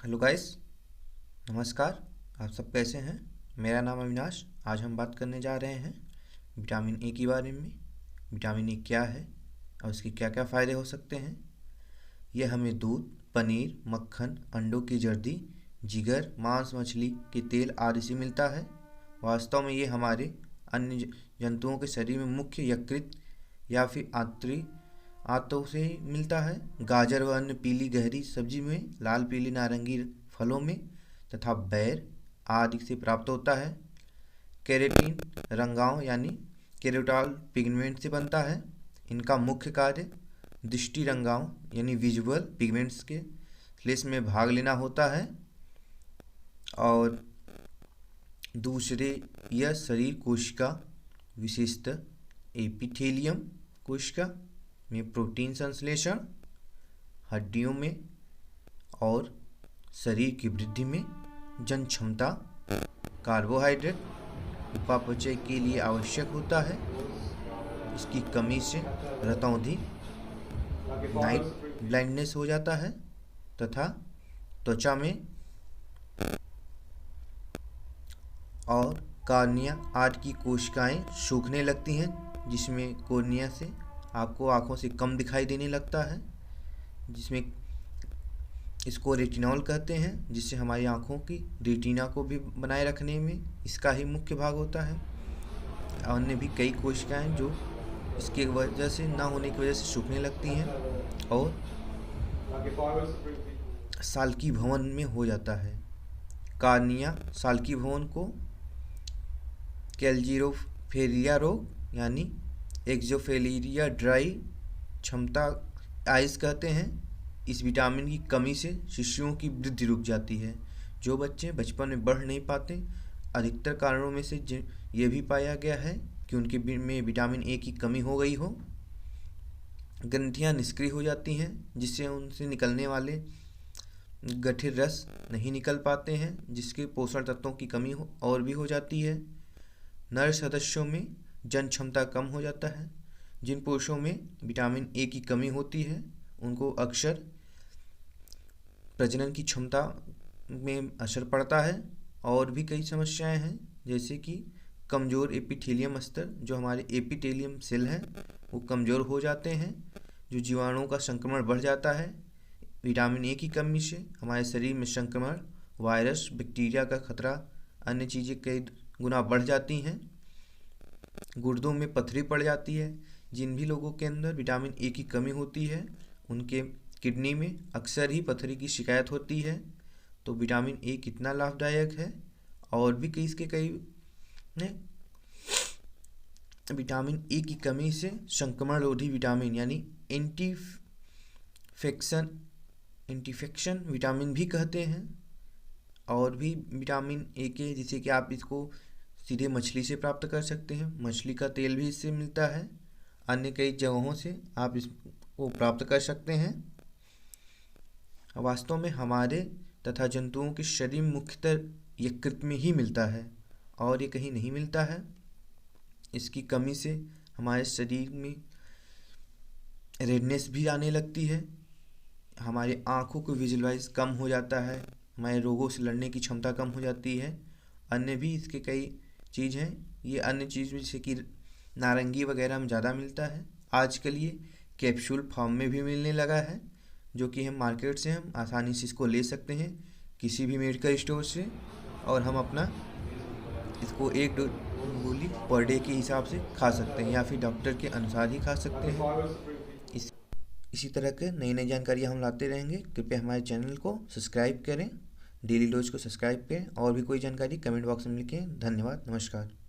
Hello guys, नमस्कार। आप सब कैसे हैं? मेरा नाम अविनाश। आज हम बात करने जा रहे हैं विटामिन ए के बारे में। विटामिन ए क्या है और इसके क्या क्या फ़ायदे हो सकते हैं। यह हमें दूध, पनीर, मक्खन, अंडों की जर्दी, जिगर, मांस, मछली के तेल आदि से मिलता है। वास्तव में ये हमारे अन्य जंतुओं के शरीर में मुख्य यकृत या फिर आंतों से मिलता है। गाजर व अन्य पीली गहरी सब्जी में, लाल पीली नारंगी फलों में तथा बैर आदि से प्राप्त होता है। केरेटिन रंगाओं यानी केरोटाल पिगमेंट से बनता है। इनका मुख्य कार्य दृष्टि रंगाओं यानी विजुअल पिगमेंट्स के स्लेश में भाग लेना होता है। और दूसरे, यह शरीर कोशिका विशेषतः एपिथेलियम कोशिका में प्रोटीन संश्लेषण, हड्डियों में और शरीर की वृद्धि में, जन क्षमता, कार्बोहाइड्रेट उपापचय के लिए आवश्यक होता है। इसकी कमी से रतौंधी नाइट ब्लाइंडनेस हो जाता है तथा त्वचा में और कॉर्निया आदि की कोशिकाएं सूखने लगती हैं, जिसमें कॉर्निया से आपको आँखों से कम दिखाई देने लगता है, जिसमें इसको रेटिनॉल कहते हैं, जिससे हमारी आँखों की रेटिना को भी बनाए रखने में इसका ही मुख्य भाग होता है। अन्य भी कई कोशिकाएं जो इसके वजह से ना होने की वजह से सूखने लगती हैं और साल्की भवन में हो जाता है। कॉर्निया साल्की भवन को कैल्जिरोफेरिया रोग यानी एक्जोफेलिरिया ड्राई क्षमता आइस कहते हैं। इस विटामिन की कमी से शिशुओं की वृद्धि रुक जाती है। जो बच्चे बचपन में बढ़ नहीं पाते, अधिकतर कारणों में से ये भी पाया गया है कि उनके में विटामिन ए की कमी हो गई हो। ग्रंथियां निष्क्रिय हो जाती हैं, जिससे उनसे निकलने वाले गठित रस नहीं निकल पाते हैं, जिसके पोषण तत्वों की कमी और भी हो जाती है। नर सदस्यों में जन क्षमता कम हो जाता है। जिन पुरुषों में विटामिन ए की कमी होती है उनको अक्सर प्रजनन की क्षमता में असर पड़ता है। और भी कई समस्याएं हैं, जैसे कि कमज़ोर एपिथेलियम स्तर, जो हमारे एपिथेलियम सेल हैं वो कमज़ोर हो जाते हैं। जो जीवाणुओं का संक्रमण बढ़ जाता है। विटामिन ए की कमी से हमारे शरीर में संक्रमण, वायरस, बैक्टीरिया का खतरा, अन्य चीज़ें कई गुना बढ़ जाती हैं। गुर्दों में पथरी पड़ जाती है। जिन भी लोगों के अंदर विटामिन ए की कमी होती है उनके किडनी में अक्सर ही पथरी की शिकायत होती है। तो विटामिन ए कितना लाभदायक है। और भी कई इसके कई विटामिन ए की कमी से संक्रमण रोधी विटामिन यानी एंटीफेक्शन विटामिन भी कहते हैं। और भी विटामिन ए के, जिसे कि आप इसको सीधे मछली से प्राप्त कर सकते हैं। मछली का तेल भी इससे मिलता है। अन्य कई जगहों से आप इसको प्राप्त कर सकते हैं। वास्तव में हमारे तथा जंतुओं के शरीर मुख्यतः यकृत में ही मिलता है और ये कहीं नहीं मिलता है। इसकी कमी से हमारे शरीर में रेडनेस भी आने लगती है। हमारे आँखों को विजुअलाइज कम हो जाता है। हमारे रोगों से लड़ने की क्षमता कम हो जाती है। अन्य भी इसके कई चीज़ हैं। ये अन्य चीज़ जैसे कि नारंगी वगैरह में ज़्यादा मिलता है। आजकल ये कैप्सूल फॉर्म में भी मिलने लगा है, जो कि हम मार्केट से हम आसानी से इसको ले सकते हैं किसी भी मेडिकल स्टोर से। और हम अपना इसको एक गोली पर डे के हिसाब से खा सकते हैं या फिर डॉक्टर के अनुसार ही खा सकते हैं। इसी तरह के नई नई जानकारियाँ हम लाते रहेंगे। कृपया हमारे चैनल को सब्सक्राइब करें, डेली डोज को सब्सक्राइब करें। और भी कोई जानकारी कमेंट बॉक्स में लिखें। धन्यवाद, नमस्कार।